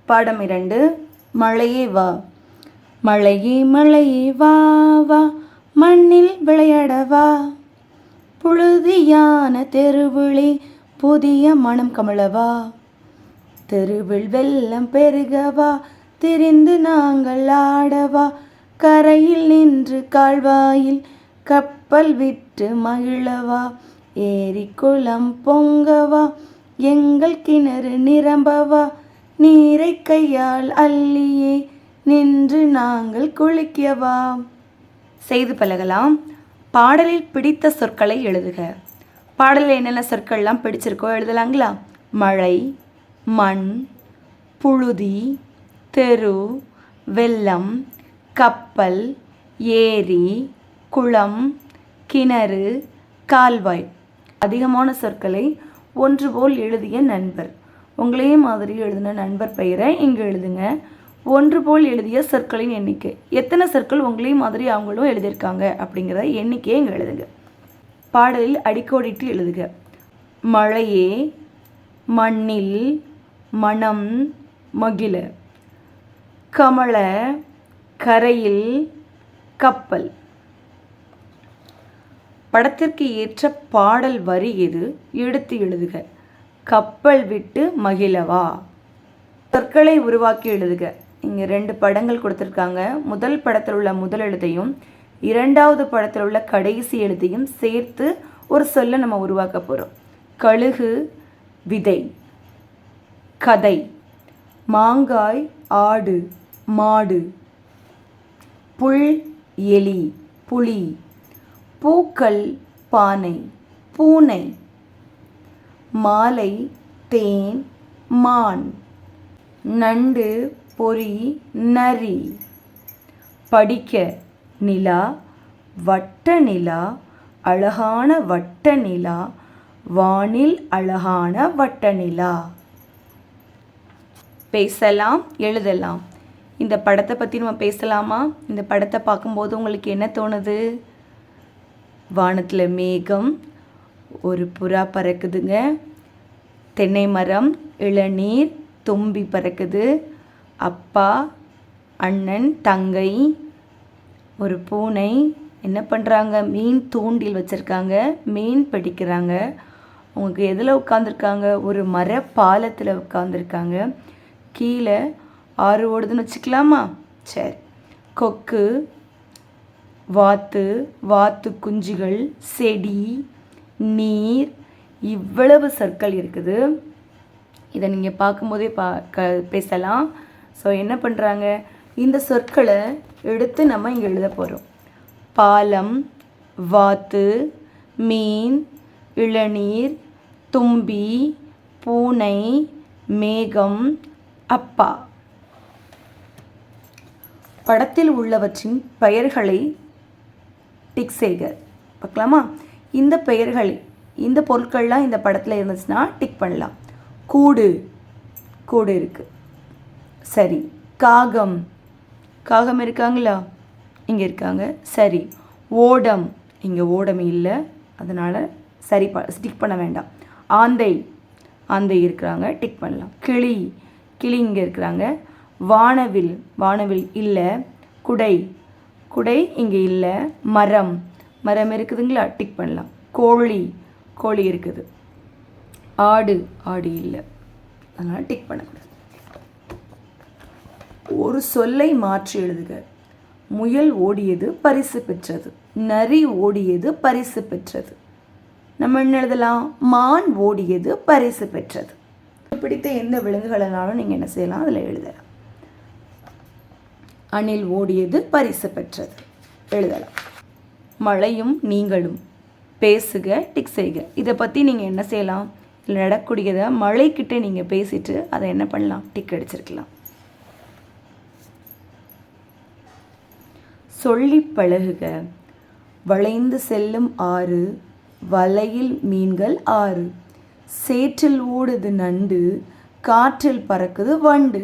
பாடம் 2. மழையே வா. மழையே மழையே வா வா, மண்ணில் விளையாட வா. புழுதியான தெருவிலே புதிய மனம் கமழவா. தெருவில் வெள்ளம் பெருகவா, திரிந்து நாங்கள் ஆடவா. கரையில் நின்று கால்வாயில் கப்பல் விட்டு மகிழவா. ஏரி குளம் பொங்கவா, எங்கள் கிணறு நிரம்பவா. நீரை கையால் அள்ளியே நின்று நாங்கள் குளிக்கவா. செய்து பழகலாம். பாடலில் பிடித்த சொற்களை எழுதுக. பாடலில் என்னென்ன சொற்கள்லாம் பிடிச்சிருக்கோ எழுதலாங்களா? மழை, மண், புழுதி, தெரு, வெள்ளம், கப்பல், ஏரி, குளம், கிணறு, கால்வாய். அதிகமான சொற்களை ஒன்று போல் எழுதிய நண்பர். உங்களே மாதிரி எழுதின நண்பர் பெயரை இங்கு எழுதுங்க. ஒன்று போல் எழுதிய சொற்களின் எண்ணிக்கை. எத்தனை சொற்கள் உங்களே மாதிரி அவங்களும் எழுதியிருக்காங்க அப்படிங்கிற எண்ணிக்கையை இங்கே எழுதுங்க. பாடலில் அடிக்கோடிட்டு எழுதுக. மழையே மண்ணில் மனம் மகிழ. கமல கரையில் கப்பல். படத்திற்கு ஏற்ற பாடல் வரி எது? எடுத்து எழுதுக. கப்பல் விட்டு மகிழவா. சொற்களை உருவாக்கி எழுதுக. இங்கே 2 படங்கள் கொடுத்துருக்காங்க. முதல் படத்தில் உள்ள முதல் எழுத்தையும் இரண்டாவது படத்தில் உள்ள கடைசி எழுத்தையும் சேர்த்து ஒரு சொல்லை நம்ம உருவாக்க போகிறோம். கழுகு விதை, கதை, மாங்காய் ஆடு மாடு, புல் எலி புலி, பூக்கள் பானை பூனை, மாலை தேன் மான், நண்டு பொறி நரி, படிக்க நிலா வட்ட நிலா, அழகான வட்ட நிலா, வானில் அழகான வட்ட நிலா. பேசலாம், எழுதலாம். இந்த படத்தை பற்றி நம்ம பேசலாமா? இந்த படத்தை பார்க்கும்போது உங்களுக்கு என்ன தோணுது? வானத்தில் மேகம், ஒரு புறா பறக்குதுங்க, தென்னை மரம், இளநீர், தும்பி பறக்குது, அப்பா, அண்ணன், தங்கை, ஒரு பூனை என்ன பண்ணுறாங்க? மீன் தூண்டில் வச்சுருக்காங்க, மீன் பிடிக்கிறாங்க. அவங்க எதில் உட்காந்துருக்காங்க? ஒரு மர பாலத்தில் உட்காந்துருக்காங்க. கீழே ஆறு ஓடுதுன்னு வச்சுக்கலாமா? சரி. கொக்கு, வாத்து, வாத்து குஞ்சுகள், செடி, நீர், இவ்வளவு சொற்கள் இருக்குது. இதை நீங்கள் பார்க்கும்போதே பேசலாம். ஸோ என்ன பண்ணுறாங்க? இந்த சொற்களை எடுத்து நம்ம இங்கே எழுத போகிறோம். பாலம், வாத்து, மீன், இளநீர், தும்பி, பூனை, மேகம், அப்பா. படத்தில் உள்ளவற்றின் பெயர்களை டிக் செய்க. பார்க்கலாமா? இந்த பெயர்கள், இந்த பொருட்கள்லாம் இந்த படத்தில் இருந்துச்சுன்னா டிக் பண்ணலாம். கூடு, கூடு இருக்குது. சரி. காகம், காகம் இருக்காங்களா? இங்கே இருக்காங்க. சரி. ஓடம், இங்கே ஓடம் இல்லை, அதனால் சரி டிக் பண்ண வேண்டாம். ஆந்தை, ஆந்தை இருக்கிறாங்க, டிக் பண்ணலாம். கிளி, கிளி இங்கே இருக்கிறாங்க. வானவில், வானவில் இல்லை. குடை, குடை இங்கே இல்லை. மரம், மரம் இருக்குதுங்களா? டிக் பண்ணலாம். கோழி, கோழி இருக்குது. ஆடு, ஆடு இல்லை, அதனால் டிக் பண்ணக்கூடாது. ஒரு சொல்லை மாற்றி எழுதுக. முயல் ஓடியது பரிசு பெற்றது, நரி ஓடியது பரிசு பெற்றது. நம்ம என்ன எழுதலாம்? மான் ஓடியது பரிசு பெற்றது. பிடித்த எந்த விலங்குகளனாலும் நீங்கள் என்ன செய்யலாம்? அதில் எழுதலாம். அணில் ஓடியது பரிசு பெற்றது எழுதலாம். மழையும் நீங்களும் பேசுக, டிக் செய்க. இதை பற்றி நீங்கள் என்ன செய்யலாம்? இதில் நடக்கூடியதை மழைக்கிட்ட நீங்கள் பேசிட்டு அதை என்ன பண்ணலாம்? டிக் அடிச்சிருக்கலாம். சொல்லி பழகுக. வளைந்து செல்லும் ஆறு, வலையில் மீன்கள் ஆறு, சேற்றில் ஓடுது நண்டு, காற்றில் பறக்குது வண்டு.